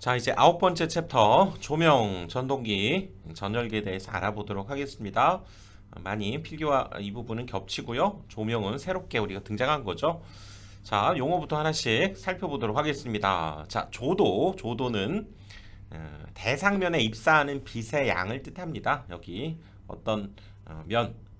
자, 이제 아홉 번째 챕터 조명 전동기 전열기에 대해서 알아보도록 하겠습니다. 많이 필기와 이 부분은 겹치고요. 조명은 새롭게 우리가 등장한 거죠. 자, 용어부터 하나씩 살펴보도록 하겠습니다. 자, 조도는 대상면에 입사하는 빛의 양을 뜻합니다. 여기 어떤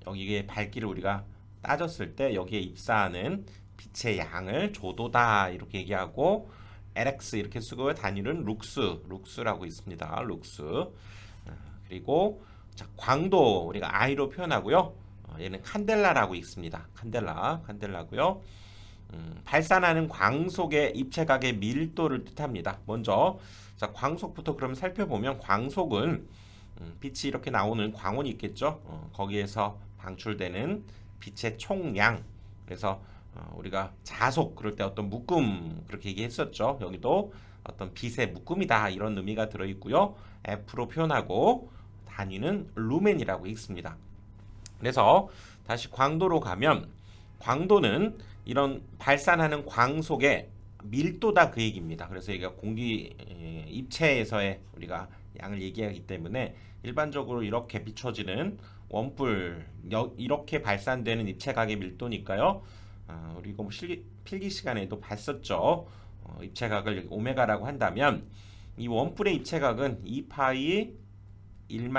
여기에 밝기를 우리가 따졌을 때 여기에 입사하는 빛의 양을 조도다 이렇게 얘기하고 LX 이렇게 쓰고 단위는 룩스라고 있습니다. 룩스. 그리고 자, 광도 우리가 I로 표현하고요. 얘는 칸델라라고 있습니다. 칸델라고요. 발산하는 광속의 입체각의 밀도를 뜻합니다. 먼저 자, 광속부터 그럼 살펴보면 광속은 빛이 이렇게 나오는 광원이 있겠죠. 거기에서 방출되는 빛의 총량. 그래서 우리가 자속 그럴 때 어떤 묶음 그렇게 얘기했었죠. 여기도 어떤 빛의 묶음이다 이런 의미가 들어있고요. F로 표현하고 단위는 루멘이라고 있습니다. 그래서 다시 광도로 가면 광도는 이런 발산하는 광속의 밀도다 그 얘기입니다. 그래서 이게 공기 입체에서의 우리가 양을 얘기하기 때문에 일반적으로 이렇게 비춰지는 원뿔 이렇게 발산되는 입체각의 밀도니까요. 우리 이거 필기 시간에도 봤었죠. 입체각을 오메가라고 한다면 이 원뿔의 입체각은 2파이 1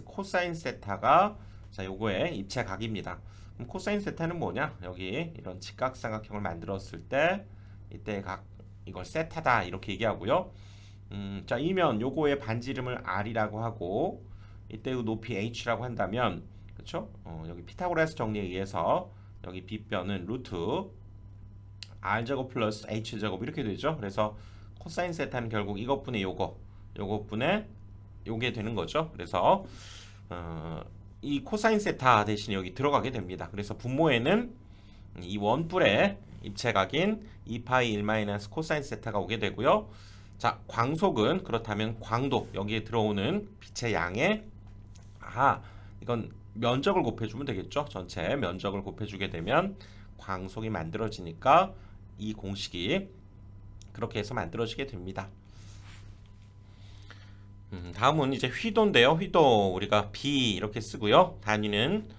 코사인 세타가 자 요거의 입체각입니다. 그럼 코사인 세타는 뭐냐? 여기 이런 직각삼각형을 만들었을 때 이때 각 이걸 세타다 이렇게 얘기하고요. 자 이면 요거의 반지름을 r이라고 하고 이때의 높이 h라고 한다면 그렇죠? 여기 피타고라스 정리에 의해서 여기 빗변은 루트 r제곱 플러스 h제곱 이렇게 되죠. 그래서 코사인 세타는 결국 이것분의 요것분의 요게 되는 거죠. 그래서 이 코사인 세타 대신에 여기 들어가게 됩니다. 그래서 분모에는 이 원뿔의 입체각인 2파이 1 코사인 세타가 오게 되고요. 자, 광속은 그렇다면 광도 여기에 들어오는 빛의 양의 이건 면적을 곱해주면 되겠죠. 전체 면적을 곱해주게 되면 광속이 만들어지니까 이 공식이 그렇게 해서 만들어지게 됩니다. 다음은 이제 휘도인데요. 휘도 우리가 B 이렇게 쓰고요. 단위는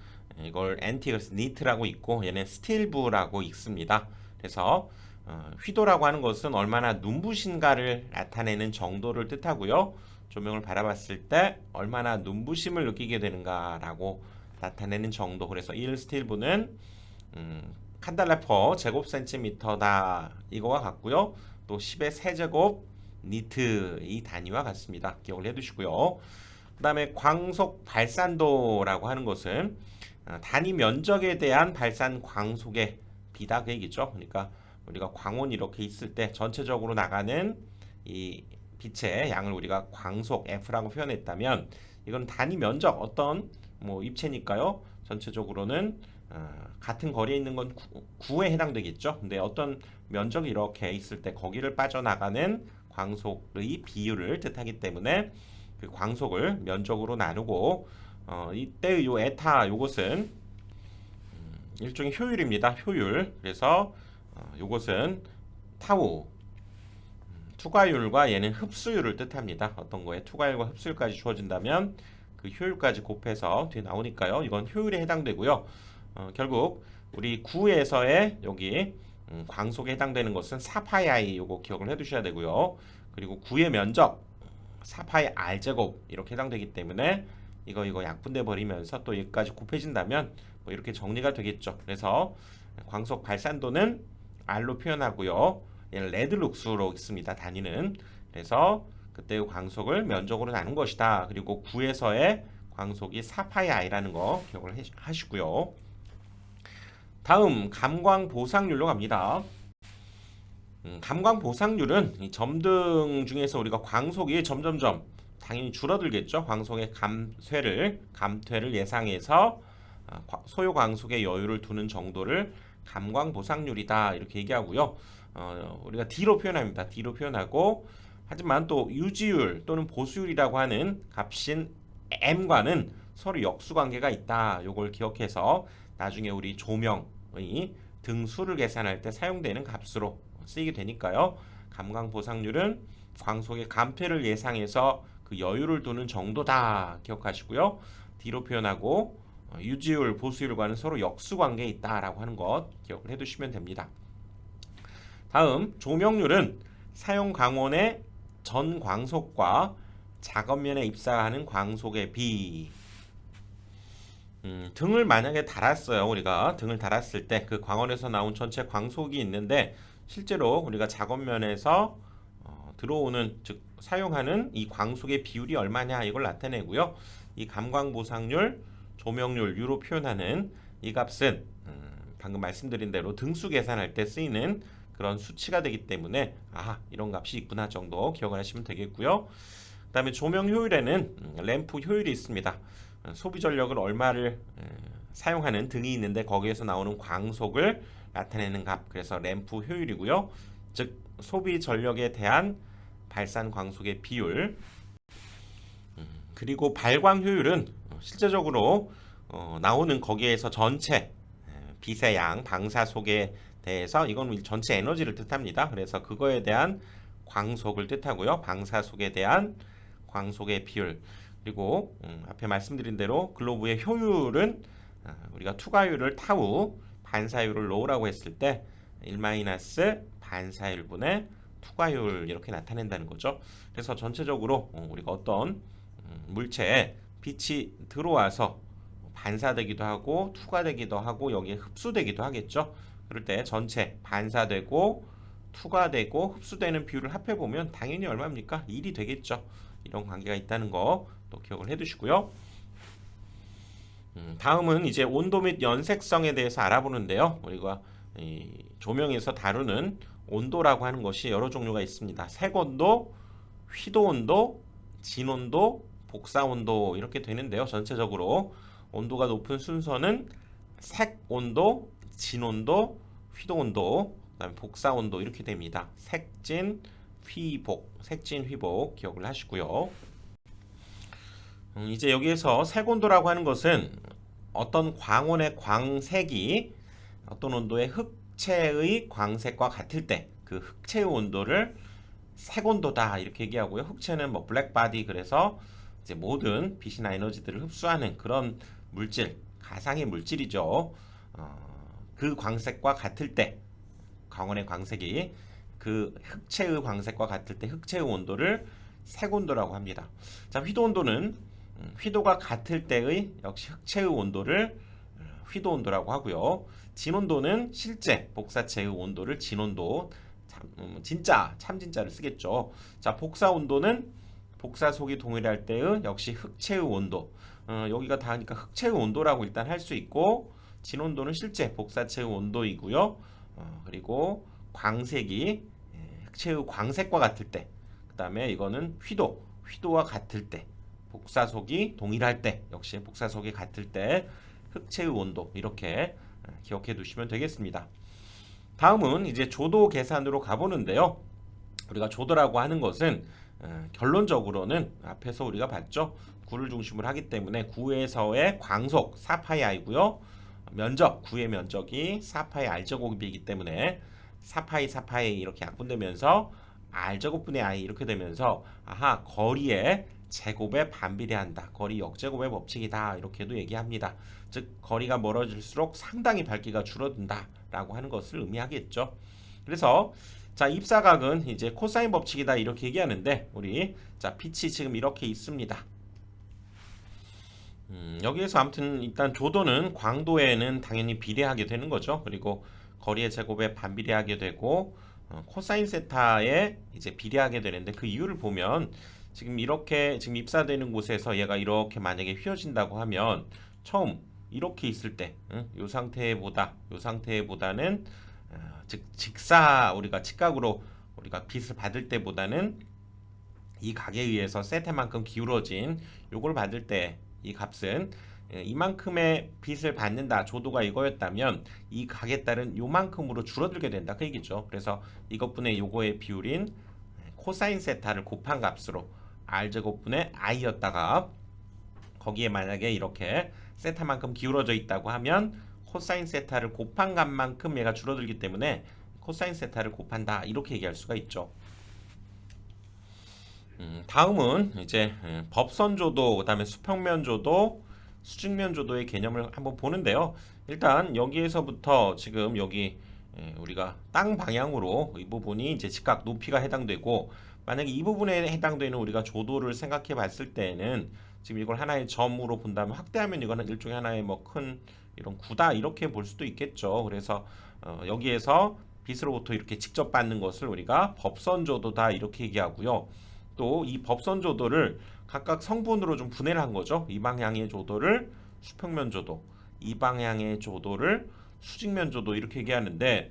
이걸 NT 그래서 니트라고 있고 얘는 스틸브라고 있습니다. 그래서 휘도라고 하는 것은 얼마나 눈부신가를 나타내는 정도를 뜻하고요. 조명을 바라봤을 때 얼마나 눈부심을 느끼게 되는가라고 나타내는 정도. 그래서 1 스틸브는 칸달라 퍼 제곱 센티미터다 이거와 같고요. 또 10의 세제곱 니트 이 단위와 같습니다. 기억을 해두시고요. 그 다음에 광속 발산도라고 하는 것은 단위 면적에 대한 발산 광속의 비다 그 얘기죠. 그러니까 우리가 광원이 이렇게 있을 때 전체적으로 나가는 이 빛의 양을 우리가 광속 F라고 표현했다면 이건 단위 면적 어떤 뭐 입체니까요. 전체적으로는 같은 거리에 있는 건 9에 해당되겠죠. 근데 어떤 면적이 이렇게 있을 때 거기를 빠져나가는 광속의 비율을 뜻하기 때문에 그 광속을 면적으로 나누고 이때의 요 에타 요것은 일종의 효율입니다. 효율. 그래서 요것은 타우 투과율과 얘는 흡수율을 뜻합니다. 어떤 거에 투과율과 흡수율까지 주어진다면 그 효율까지 곱해서 뒤에 나오니까요. 이건 효율에 해당되고요. 결국 우리 9에서의 여기 광속에 해당되는 것은 4파이 i 요거 기억을 해두셔야 되고요. 그리고 9의 면적 4파이 r제곱 이렇게 해당되기 때문에 이거 약분돼 버리면서 또 여기까지 곱해진다면 뭐 이렇게 정리가 되겠죠. 그래서 광속 발산도는 r로 표현하고요. 얘는 레드룩스로 있습니다. 단위는. 그래서 그때의 광속을 면적으로 나눈 것이다. 그리고 9에서의 광속이 4파이 i라는 거 기억을 하시고요. 다음 감광 보상률로 갑니다. 감광 보상률은 이 점등 중에서 우리가 광속이 점점점 당연히 줄어들겠죠. 광속의 감퇴를 예상해서 소요 광속의 여유를 두는 정도를 감광 보상률이다 이렇게 얘기하고요. 우리가 D로 표현합니다. D로 표현하고 하지만 또 유지율 또는 보수율이라고 하는 값인 M과는 서로 역수관계가 있다. 요걸 기억해서 나중에 우리 조명의 등수를 계산할 때 사용되는 값으로 쓰이게 되니까요. 감광보상률은 광속의 감퇴를 예상해서 그 여유를 두는 정도다 기억하시고요. D로 표현하고 유지율, 보수율과는 서로 역수관계에 있다라고 하는 것 기억을 해두시면 됩니다. 다음 조명률은 사용 광원의 전 광속과 작업면에 입사하는 광속의 비. 등을 만약에 달았어요. 우리가 등을 달았을 때 그 광원에서 나온 전체 광속이 있는데 실제로 우리가 작업면에서 들어오는 즉 사용하는 이 광속의 비율이 얼마냐 이걸 나타내고요. 이 감광보상률, 조명률, 유로 표현하는 이 값은 방금 말씀드린 대로 등수 계산할 때 쓰이는 그런 수치가 되기 때문에 이런 값이 있구나 정도 기억을 하시면 되겠고요. 그 다음에 조명 효율에는 램프 효율이 있습니다. 소비 전력을 얼마를 사용하는 등이 있는데 거기에서 나오는 광속을 나타내는 값, 그래서 램프 효율이고요. 즉 소비 전력에 대한 발산 광속의 비율. 그리고 발광 효율은 실제적으로 나오는 거기에서 전체 빛의 양, 방사속에 대해서 이건 전체 에너지를 뜻합니다. 그래서 그거에 대한 광속을 뜻하고요. 방사속에 대한 광속의 비율. 그리고 앞에 말씀드린 대로 글로브의 효율은 우리가 투과율을 타우, 반사율을 로우라고 했을 때 1 반사율분의 투과율 이렇게 나타낸다는 거죠. 그래서 전체적으로 우리가 어떤 물체에 빛이 들어와서 반사되기도 하고 투과되기도 하고 여기에 흡수되기도 하겠죠. 그럴 때 전체 반사되고 투과되고 흡수되는 비율을 합해보면 당연히 얼마입니까? 1이 되겠죠. 이런 관계가 있다는 거 또 기억을 해두시고요. 다음은 이제 온도 및 연색성에 대해서 알아보는데요. 우리가 이 조명에서 다루는 온도라고 하는 것이 여러 종류가 있습니다. 색온도, 휘도온도, 진온도, 복사온도 이렇게 되는데요. 전체적으로 온도가 높은 순서는 색온도, 진온도, 휘도온도, 그다음에 복사온도 이렇게 됩니다. 색진, 휘복, 색진, 휘복 기억을 하시고요. 이제 여기에서 색온도라고 하는 것은 어떤 광원의 광색이 어떤 온도의 흑체의 광색과 같을 때 그 흑체의 온도를 색온도다 이렇게 얘기하고요. 흑체는 뭐 블랙바디, 그래서 이제 모든 빛이나 에너지들을 흡수하는 그런 물질, 가상의 물질이죠. 그 광색과 같을 때 광원의 광색이 그 흑체의 광색과 같을 때 흑체의 온도를 색온도라고 합니다. 자, 휘도온도는 휘도가 같을 때의 역시 흑체의 온도를 휘도온도라고 하고요. 진온도는 실제 복사체의 온도를 진온도, 진짜 참진짜를 쓰겠죠. 자, 복사온도는 복사속이 동일할 때의 역시 흑체의 온도. 여기가 다 하니까 흑체의 온도라고 일단 할 수 있고, 진온도는 실제 복사체의 온도이고요. 그리고 광색이 흑체의 광색과 같을 때, 그 다음에 이거는 휘도와 같을 때, 복사속이 동일할 때, 역시 복사속이 같을 때 흑체의 온도 이렇게 기억해 두시면 되겠습니다. 다음은 이제 조도 계산으로 가보는데요. 우리가 조도라고 하는 것은 결론적으로는 앞에서 우리가 봤죠. 구를 중심으로 하기 때문에 구에서의 광속 4파이이고요. 면적, 구의 면적이 4파이 r제곱이기 때문에 4파이 이렇게 약분되면서 r제곱분의 i 이렇게 되면서 거리의 제곱에 반비례한다. 거리 역제곱의 법칙이다. 이렇게도 얘기합니다. 즉 거리가 멀어질수록 상당히 밝기가 줄어든다 라고 하는 것을 의미하겠죠. 그래서 자, 입사각은 이제 코사인 법칙이다 이렇게 얘기하는데 우리 자, 빛이 지금 이렇게 있습니다. 여기에서 아무튼 일단 조도는 광도에는 당연히 비례하게 되는 거죠. 그리고 거리의 제곱에 반비례하게 되고 코사인 세타에 이제 비례하게 되는데 그 이유를 보면 지금 이렇게 지금 입사되는 곳에서 얘가 이렇게 만약에 휘어진다고 하면 처음 이렇게 있을 때 요 상태보다는 즉 우리가 직각으로 우리가 빛을 받을 때보다는 이 각에 의해서 세타만큼 기울어진 요걸 받을 때 이 값은 이만큼의 빛을 받는다. 조도가 이거였다면 이 각에 따른 요만큼으로 줄어들게 된다. 그 얘기죠. 그래서 이것분의 요거의 비율인 코사인 세타를 곱한 값으로 r제곱분의 i였다가 거기에 만약에 이렇게 세타만큼 기울어져 있다고 하면 코사인 세타를 곱한 값만큼 얘가 줄어들기 때문에 코사인 세타를 곱한다. 이렇게 얘기할 수가 있죠. 다음은 이제 법선 조도, 그다음에 수평면 조도, 수직면 조도의 개념을 한번 보는데요. 일단 여기에서부터 지금 여기 우리가 땅 방향으로 이 부분이 이제 직각 높이가 해당되고, 만약에 이 부분에 해당되는 우리가 조도를 생각해 봤을 때는 지금 이걸 하나의 점으로 본다면, 확대하면 이거는 일종의 하나의 뭐 큰 이런 구다 이렇게 볼 수도 있겠죠. 그래서 여기에서 빛으로부터 이렇게 직접 받는 것을 우리가 법선 조도다 이렇게 얘기하고요. 또 이 법선 조도를 각각 성분으로 좀 분해를 한 거죠. 이 방향의 조도를 수평면 조도, 이 방향의 조도를 수직면 조도 이렇게 얘기하는데,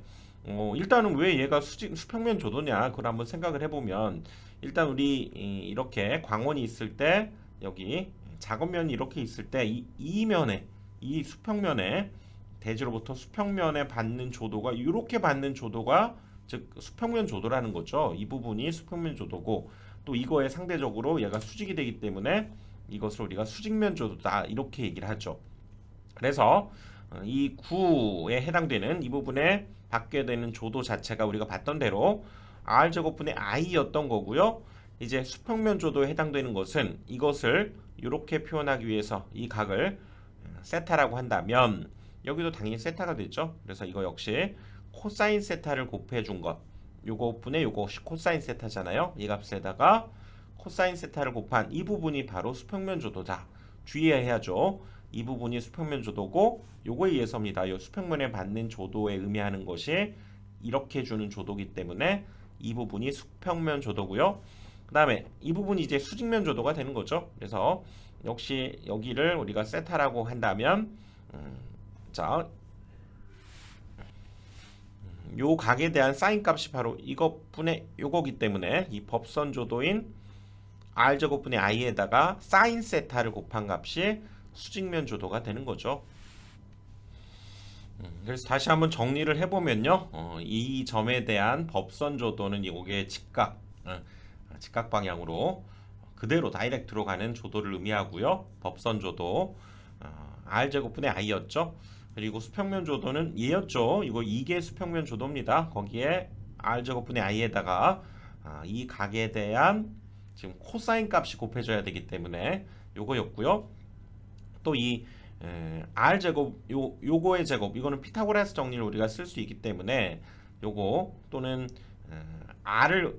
일단은 왜 얘가 수평면 조도냐 그걸 한번 생각을 해보면, 일단 우리 이렇게 광원이 있을 때, 여기 작업면이 이렇게 있을 때 이 면에, 이 수평면에, 대지로부터 수평면에 받는 조도가, 이렇게 받는 조도가 즉 수평면 조도라는 거죠. 이 부분이 수평면 조도고, 또 이거에 상대적으로 얘가 수직이 되기 때문에 이것을 우리가 수직면 조도다 이렇게 얘기를 하죠. 그래서 이 구에 해당되는 이 부분에 받게 되는 조도 자체가 우리가 봤던 대로 r제곱분의 i였던 거고요. 이제 수평면 조도에 해당되는 것은 이것을 이렇게 표현하기 위해서 이 각을 세타라고 한다면, 여기도 당연히 세타가 되죠. 그래서 이거 역시 코사인 세타를 곱해 준 것, 요거 분의 요것이 코사인 세타잖아요. 이 값에다가 코사인 세타를 곱한 이 부분이 바로 수평면 조도다. 주의해야죠. 이 부분이 수평면 조도고, 요거에 의해서입니다. 요 수평면에 받는 조도에 의미하는 것이 이렇게 주는 조도기 때문에 이 부분이 수평면 조도고요. 그 다음에 이 부분이 이제 수직면 조도가 되는 거죠. 그래서 역시 여기를 우리가 세타라고 한다면, 자, 요 각에 대한 사인 값이 바로 이것분의 요거기 때문에 이 법선 조도인 r제곱분의 i에다가 사인 세타를 곱한 값이 수직면 조도가 되는 거죠. 그래서 다시 한번 정리를 해보면요, 이 점에 대한 법선 조도는 이게 직각 방향으로 그대로 다이렉트로 가는 조도를 의미하고요. 법선 조도 r제곱분의 i였죠. 그리고 수평면 조도는 얘였죠. 이게 수평면 조도입니다. 거기에 r제곱분의 i에다가 이 각에 대한 지금 코사인 값이 곱해져야 되기 때문에 요거였고요. 또 이 r제곱, 요거의 제곱, 이거는 피타고라스 정리를 우리가 쓸 수 있기 때문에 요거, 또는 r을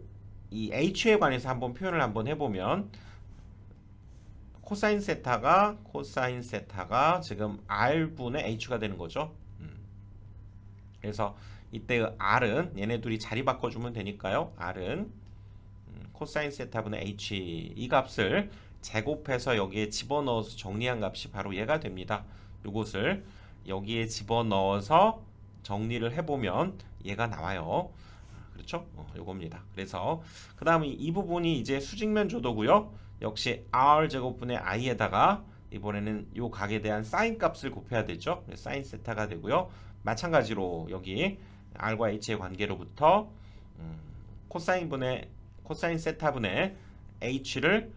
이 h에 관해서 한번 표현을 한번 해보면, 코사인 세타가 지금 r분의 h가 되는 거죠. 그래서 이때 r은 얘네 둘이 자리 바꿔주면 되니까요. r은 코사인 세타분의 h, 이 값을 제곱해서 여기에 집어넣어서 정리한 값이 바로 얘가 됩니다. 요것을 여기에 집어넣어서 정리를 해보면 얘가 나와요. 그렇죠? 요겁니다. 그래서 그 다음에 이 부분이 이제 수직면 조도고요. 역시 r제곱분의 i에다가 이번에는 요 각에 대한 사인 값을 곱해야 되죠. 사인 세타가 되고요. 마찬가지로 여기 r과 h의 관계로부터 코사인 세타분의 h를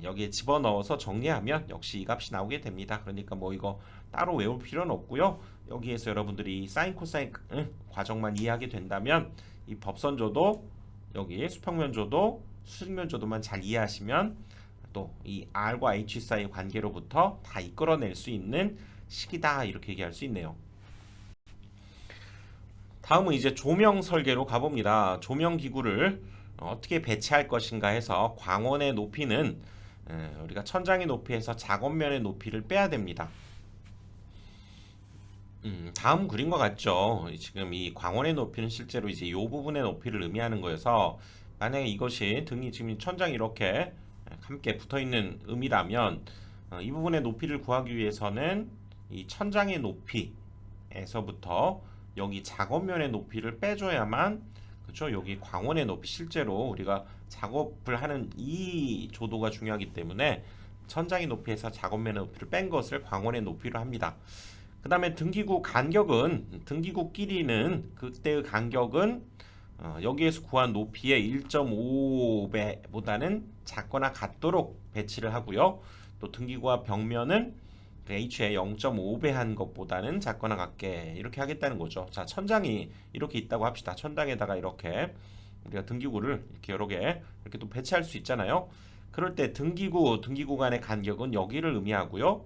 여기에 집어넣어서 정리하면 역시 이 값이 나오게 됩니다. 그러니까 뭐 이거 따로 외울 필요는 없고요. 여기에서 여러분들이 사인 코사인 과정만 이해하게 된다면, 이 법선조도, 여기 수평면조도, 수직면조도만 잘 이해하시면 또 이 r과 h 사이 관계로부터 다 이끌어낼 수 있는 식이다 이렇게 얘기할 수 있네요. 다음은 이제 조명 설계로 가봅니다. 조명 기구를 어떻게 배치할 것인가 해서, 광원의 높이는 우리가 천장의 높이에서 작업면의 높이를 빼야 됩니다. 다음 그림과 같죠. 지금 이 광원의 높이는 실제로 이제 이 부분의 높이를 의미하는 거여서, 만약에 이것이 등이 지금 천장이 이렇게 함께 붙어 있는 음이라면, 이 부분의 높이를 구하기 위해서는 이 천장의 높이에서부터 여기 작업면의 높이를 빼줘야만, 그렇죠? 여기 광원의 높이, 실제로 우리가 작업을 하는 이 조도가 중요하기 때문에 천장의 높이에서 작업면의 높이를 뺀 것을 광원의 높이로 합니다. 그 다음에 등기구 간격은, 등기구 길이는, 그때의 간격은 여기에서 구한 높이의 1.5배보다는 작거나 같도록 배치를 하고요. 또 등기구와 벽면은 h의 0.5배 한 것보다는 작거나 같게 이렇게 하겠다는 거죠. 자, 천장이 이렇게 있다고 합시다. 천장에다가 이렇게 우리가 등기구를 이렇게 여러 개 이렇게 또 배치할 수 있잖아요. 그럴 때 등기구 간의 간격은 여기를 의미하고요.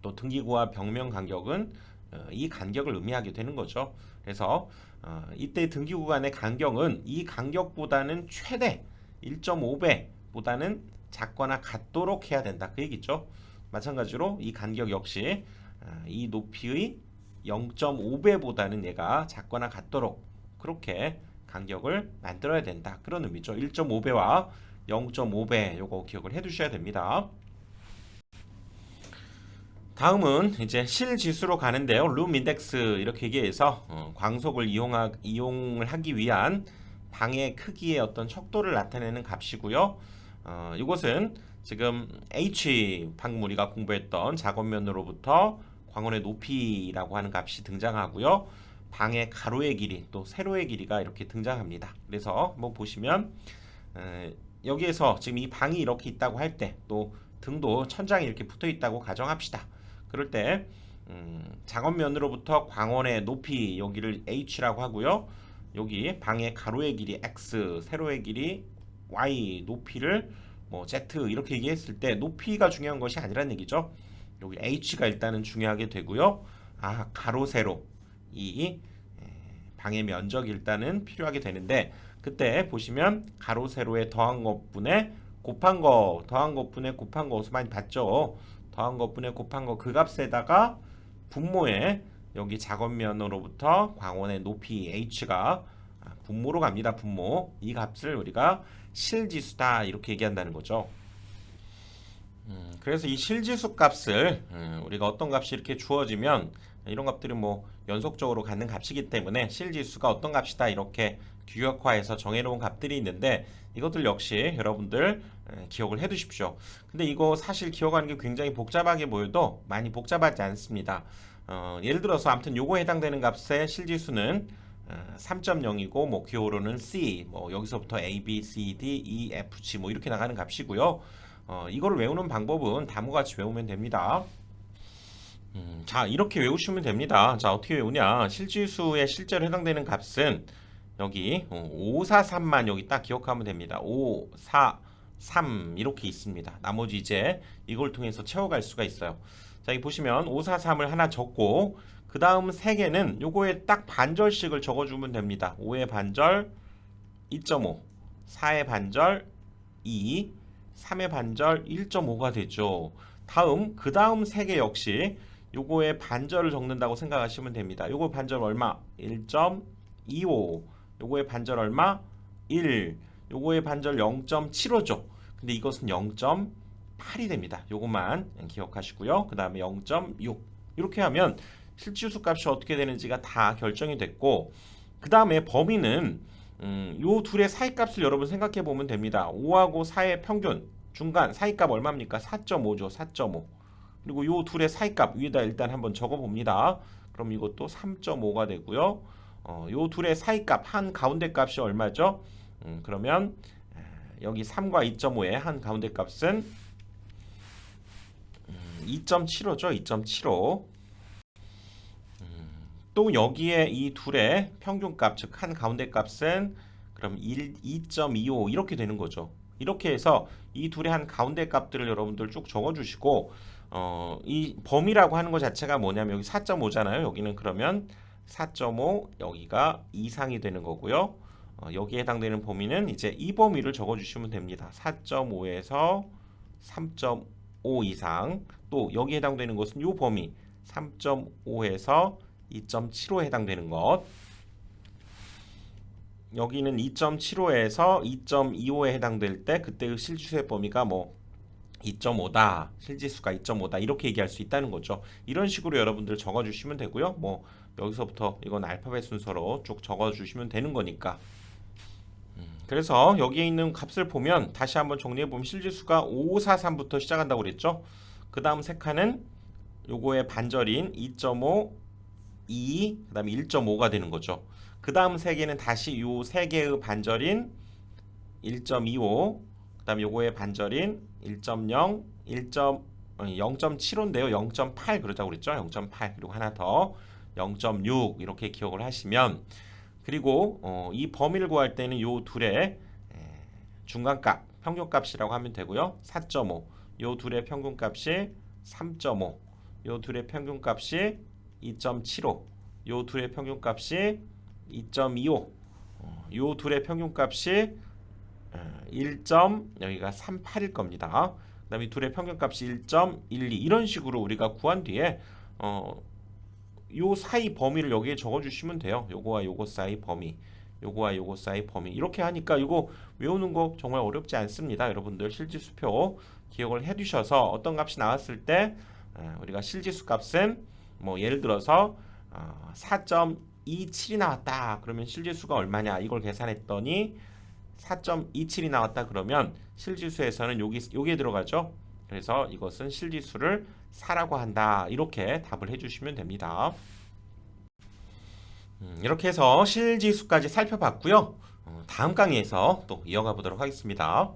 또 등기구와 벽면 간격은 이 간격을 의미하게 되는 거죠. 그래서 이때 등기구 간의 간격은 이 간격보다는 최대 1.5배보다는 작거나 같도록 해야 된다. 그 얘기죠. 마찬가지로 이 간격 역시 이 높이의 0.5배보다는 얘가 작거나 같도록 그렇게 간격을 만들어야 된다. 그런 의미죠. 1.5배와 0.5배 요거 기억을 해 두셔야 됩니다. 다음은 이제 실지수로 가는데요. 룸 인덱스 이렇게 얘기해서 광속을 이용을 하기 위한 방의 크기의 어떤 척도를 나타내는 값이고요. 이것은 지금 H 방금 우리가 공부했던 작업면으로부터 광원의 높이라고 하는 값이 등장하고요. 방의 가로의 길이 또 세로의 길이가 이렇게 등장합니다. 그래서 한번 보시면 여기에서 지금 이 방이 이렇게 있다고 할 때 또 등도 천장이 이렇게 붙어 있다고 가정합시다. 그럴 때 작업면으로부터 광원의 높이 여기를 H라고 하고요. 여기 방의 가로의 길이 X, 세로의 길이 Y, 높이를 뭐 Z 이렇게 얘기했을 때 높이가 중요한 것이 아니란 얘기죠. 여기 H가 일단은 중요하게 되고요. 가로, 세로 이 방의 면적이 일단은 필요하게 되는데 그때 보시면 가로, 세로에 더한 것분에 곱한 거, 더한 것분에 곱한 거 어디서 많이 봤죠? 더한 것분에 곱한 거 그 값에다가 분모에 여기 작업면으로부터 광원의 높이 H가 분모로 갑니다. 분모. 이 값을 우리가 실지수다 이렇게 얘기한다는 거죠. 그래서 이 실지수 값을 우리가 어떤 값이 이렇게 주어지면 이런 값들은 뭐 연속적으로 갖는 값이기 때문에 실지수가 어떤 값이다 이렇게 규격화해서 정해놓은 값들이 있는데 이것들 역시 여러분들 기억을 해 두십시오. 근데 이거 사실 기억하는 게 굉장히 복잡하게 보여도 많이 복잡하지 않습니다. 예를 들어서 아무튼 요거에 해당되는 값의 실지수는 3.0이고 뭐 기호로는 C 뭐 여기서부터 A, B, C, D, E, F, G 뭐 이렇게 나가는 값이고요. 이거를 외우는 방법은 다음과 같이 외우면 됩니다. 자 이렇게 외우시면 됩니다. 자 어떻게 외우냐 실지수에 실제로 해당되는 값은 여기 543만 여기 딱 기억하면 됩니다. 5, 4, 3 이렇게 있습니다. 나머지 이제 이걸 통해서 채워갈 수가 있어요. 자 여기 보시면 543을 하나 적고 그 다음 3개는 요거에 딱 반절씩을 적어주면 됩니다. 5의 반절 2.5 4의 반절 2 3의 반절 1.5가 되죠. 다음 그 다음 3개 역시 요거의 반절을 적는다고 생각하시면 됩니다. 요거 반절 얼마? 1.25 요거의 반절 얼마? 1 요거의 반절 0.75죠. 근데 이것은 0.8이 됩니다. 요것만 기억하시고요. 그 다음에 0.6 이렇게 하면 실지수 값이 어떻게 되는지가 다 결정이 됐고 그 다음에 범위는 요 둘의 사이값을 여러분 생각해 보면 됩니다. 5하고 4의 평균 중간 사이값 얼마입니까? 4.5죠. 4.5 그리고 요 둘의 사이값 위에다 일단 한번 적어 봅니다. 그럼 이것도 3.5가 되고요. 요 둘의 사이값 한 가운데 값이 얼마죠? 그러면 여기 3과 2.5의 한 가운데 값은 2.75죠. 2.75. 또 여기에 이 둘의 평균값 즉 한 가운데 값은 그럼 2.25 이렇게 되는 거죠. 이렇게 해서 이 둘의 한 가운데 값들을 여러분들 쭉 적어주시고 이 범위라고 하는 것 자체가 뭐냐면 여기 4.5잖아요. 여기는 그러면 4.5 여기가 이상이 되는 거고요. 여기에 해당되는 범위는 이제 이 범위를 적어주시면 됩니다. 4.5에서 3.5 이상 또 여기에 해당되는 것은 이 범위 3.5에서 2.75에 해당되는 것 여기는 2.75에서 2.25에 해당될 때 그때의 실지수의 범위가 뭐 2.5다 실지수가 2.5다 이렇게 얘기할 수 있다는 거죠. 이런 식으로 여러분들 적어주시면 되고요. 뭐 여기서부터 이건 알파벳 순서로 쭉 적어주시면 되는 거니까 그래서 여기에 있는 값을 보면 다시 한번 정리해보면 실지수가 543부터 시작한다고 그랬죠. 그 다음 세 칸은 요거의 반절인 2.5, 2, 그 다음에 1.5가 되는 거죠. 그 다음 세 개는 다시 요 세 개의 반절인 1.25, 그 다음에 요거의 반절인 1.0, 0.75인데요. 0.8 그러자고 그랬죠. 0.8 그리고 하나 더 0.6 이렇게 기억을 하시면 그리고 이 범위를 구할 때는 요 둘의 중간값, 평균값이라고 하면 되고요. 4.5. 요 둘의 평균값이 3.5. 요 둘의 평균값이 2.75. 요 둘의 평균값이 2.25. 요 둘의 평균값이 1. 여기가 38일 겁니다. 그다음에 이 둘의 평균값이 1.12 이런 식으로 우리가 구한 뒤에 요 사이 범위를 여기에 적어주시면 돼요. 요거와 요거 사이 범위, 요거와 요거 사이 범위 이렇게 하니까 이거 외우는 거 정말 어렵지 않습니다. 여러분들 실지수표 기억을 해두셔서 어떤 값이 나왔을 때 우리가 실지수 값은 뭐 예를 들어서 4.27이 나왔다. 그러면 실지수가 얼마냐? 이걸 계산했더니 4.27이 나왔다. 그러면 실지수에서는 여기에 들어가죠. 그래서 이것은 실지수를 4라고 한다. 이렇게 답을 해주시면 됩니다. 이렇게 해서 실지수까지 살펴봤고요. 다음 강의에서 또 이어가 보도록 하겠습니다.